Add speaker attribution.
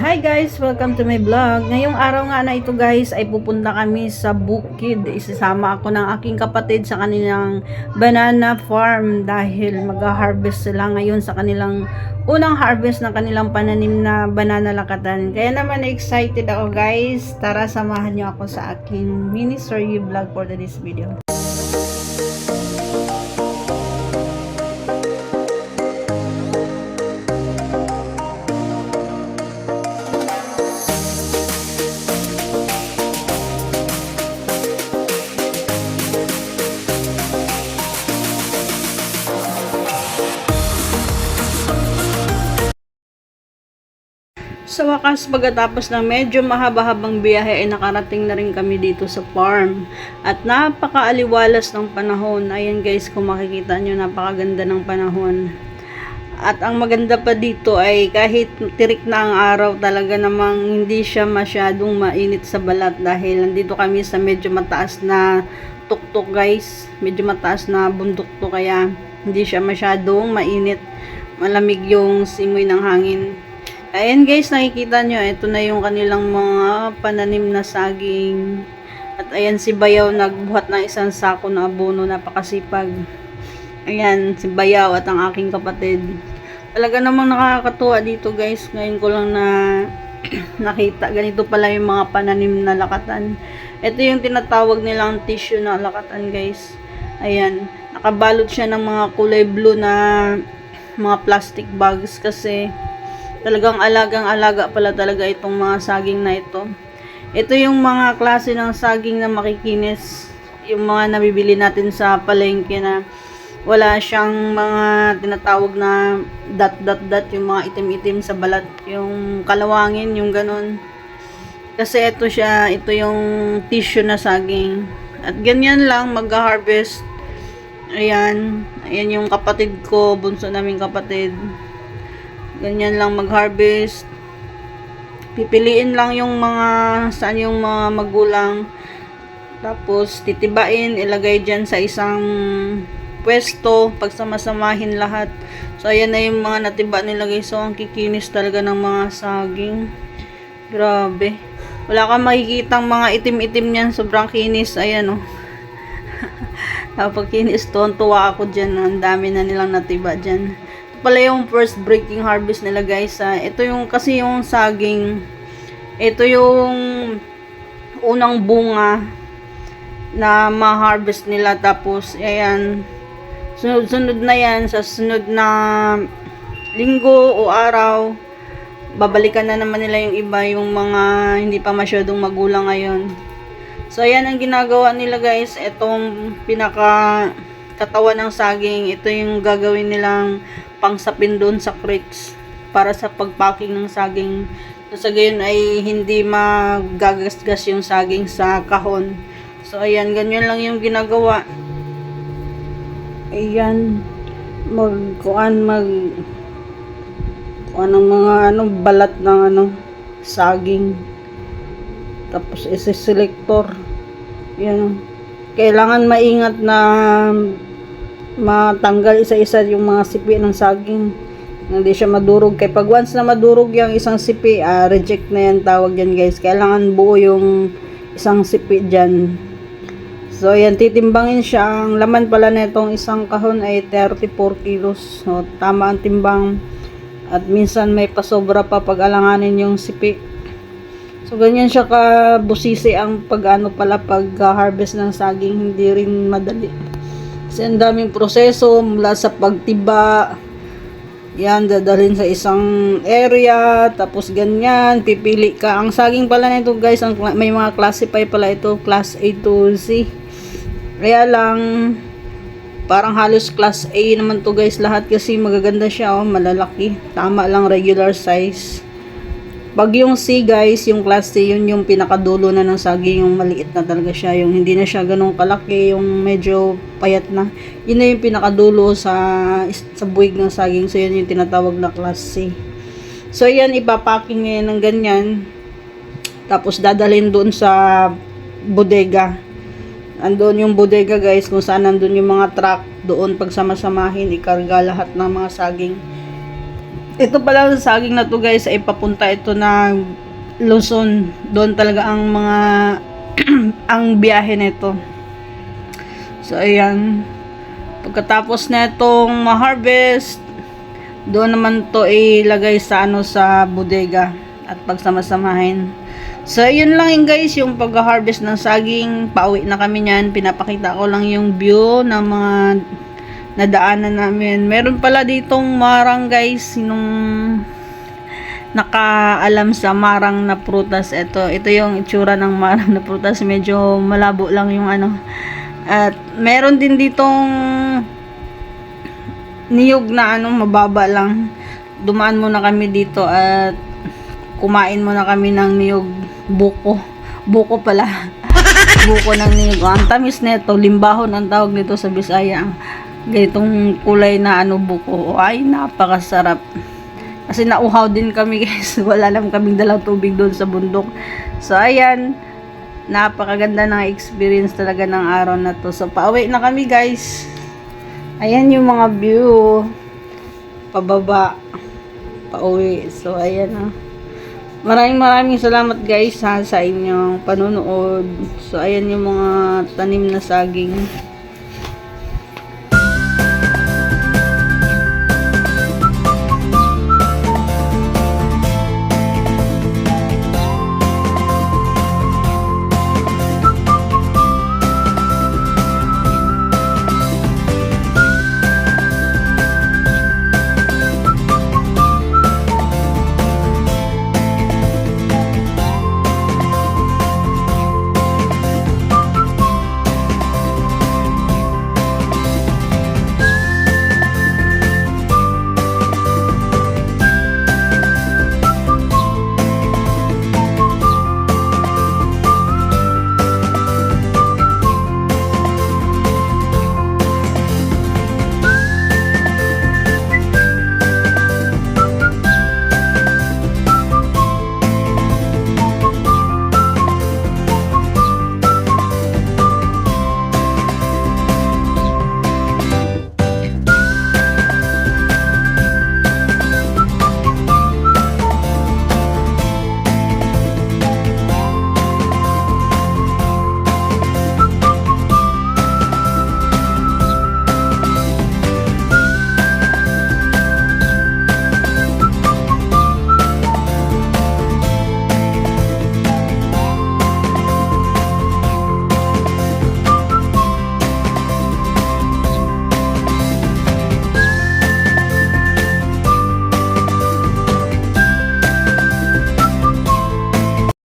Speaker 1: Hi guys! Welcome to my vlog. Ngayong araw nga na ito guys ay pupunta kami sa bukid. Isasama ako ng aking kapatid sa kanilang banana farm dahil mag-harvest sila ngayon sa kanilang unang harvest ng kanilang pananim na banana lakatan. Kaya naman excited ako guys. Tara samahan niyo ako sa aking mini story vlog for this video. Sa wakas, pagkatapos ng medyo mahaba-habang biyahe ay nakarating na rin kami dito sa farm. At napakaaliwalas ng panahon. Ayan guys, kung makikita nyo, napakaganda ng panahon. At ang maganda pa dito ay kahit tirik na ang araw, talaga namang hindi siya masyadong mainit sa balat dahil nandito kami sa medyo mataas na tuktok guys. Medyo mataas na bundok to kaya hindi siya masyadong mainit. Malamig yung simoy ng hangin. Ayan guys, nakikita nyo, ito na yung kanilang mga pananim na saging. At ayan si Bayaw nagbuhat ng isang sako na abono, napakasipag. Ayan, si Bayaw at ang aking kapatid. Talaga namang nakakatuwa dito guys, ngayon ko lang na nakita. Ganito pala yung mga pananim na lakatan. Ito yung tinatawag nilang tissue na lakatan guys. Ayan, nakabalot siya ng mga kulay blue na mga plastic bags kasi talagang alagang-alaga pala talaga itong mga saging na ito. Ito yung mga klase ng saging na makikinis. Yung mga nabibili natin sa palengke na wala siyang mga tinatawag na dot, yung mga itim-itim sa balat. Yung kalawangin, yung ganun. Kasi ito siya, ito yung tissue na saging. At ganyan lang mag-harvest. Ayan yung kapatid ko, bunso naming kapatid. Ganyan lang mag-harvest. Pipiliin lang yung mga saan yung mga magulang. Tapos titibain, ilagay dyan sa isang pwesto, pagsamasamahin lahat. So ayan na yung mga natiba nila guys. So ang kikinis talaga ng mga saging. Grabe. Wala kang makikitang mga itim-itim niyan, sobrang kinis. Ayan oh. Kapag kinis to, tuwa ako dyan. Ang dami na nilang natiba dyan. Pala yung first breaking harvest nila guys. Ito yung kasi yung saging, ito yung unang bunga na ma-harvest nila. Tapos ayan, sunod na yan sa sunod na linggo o araw, babalikan na naman nila yung iba, yung mga hindi pa masyadong magulang ngayon. So ayan ang ginagawa nila guys. Itong pinaka katawan ng saging, ito yung gagawin nilang pangsapin doon sa crates para sa pagpacking ng saging. So sa gayon ay hindi magagasgas yung saging sa kahon. So ayan, ganyan lang yung ginagawa. Ayan, kuan ng mga balat ng saging. Tapos isi-selector. Yan. Kailangan maingat na matanggal isa-isa yung mga sipi ng saging. Hindi siya madurog. Kaya pag once na madurog yung isang sipi, reject na yan tawag yan guys. Kailangan buo yung isang sipi dyan. So yan, titimbangin siya. Ang laman pala na itong isang kahon ay 34 kilos. So tama ang timbang. At minsan may pasobra pa pag alanganin yung sipi. So ganyan siya kabusisi ang pag-harvest ng saging. Hindi rin madali. Kasi ang daming proseso mula sa pagtiba. Yan, dadalhin sa isang area. Tapos ganyan, pipili ka. Ang saging pala na ito guys, may mga classify pala ito. Class A to Z. Kaya lang, parang halos class A naman to guys lahat. Kasi magaganda siya, malalaki. Tama lang, regular size. Pag yung C guys, yung class C, yun yung pinakadulo na ng saging, yung maliit na talaga siya, yung hindi na siya ganun kalaki, yung medyo payat na. Yun na yung pinakadulo sa buwig ng saging. So yun yung tinatawag na class C. So yan, ipapacking ngayon ng ganyan. Tapos dadalhin doon sa bodega. Andun yung bodega guys, kung saan nandun yung mga truck. Doon pagsama-samahin, ikarga lahat ng mga saging. Ito pala sa saging na to guys ay papunta ito na Luzon. Doon talaga ang mga ang biyahe nito. So ayan. Pagkatapos na itong ma-harvest, doon naman to ilagay sa sa bodega at pagsama-samahin. So yun lang yun guys, yung pag-harvest ng saging. Pauwi na kami niyan. Pinapakita ko lang yung view ng mga nadaanan namin. Meron pala ditong marang guys, nung nakaalam sa marang na prutas. Ito yung itsura ng marang na prutas. Medyo malabo lang yung At meron din ditong niyog na mababa lang. Dumaan muna kami dito at kumain muna kami ng niyog buko. Buko pala. Buko ng niyog. Ang tamis nito, limbahon ang tawag nito sa Bisaya. Ganitong kulay na buko. Ay, napakasarap. Kasi nauhaw din kami guys. Wala lang kaming dalang tubig doon sa bundok. So, ayan. Napakaganda ng experience talaga ng araw na to. So, pauwi na kami guys. Ayan yung mga view. Pababa. Pauwi. So, ayan Maraming salamat guys sa inyong panonood. So, ayan yung mga tanim na saging.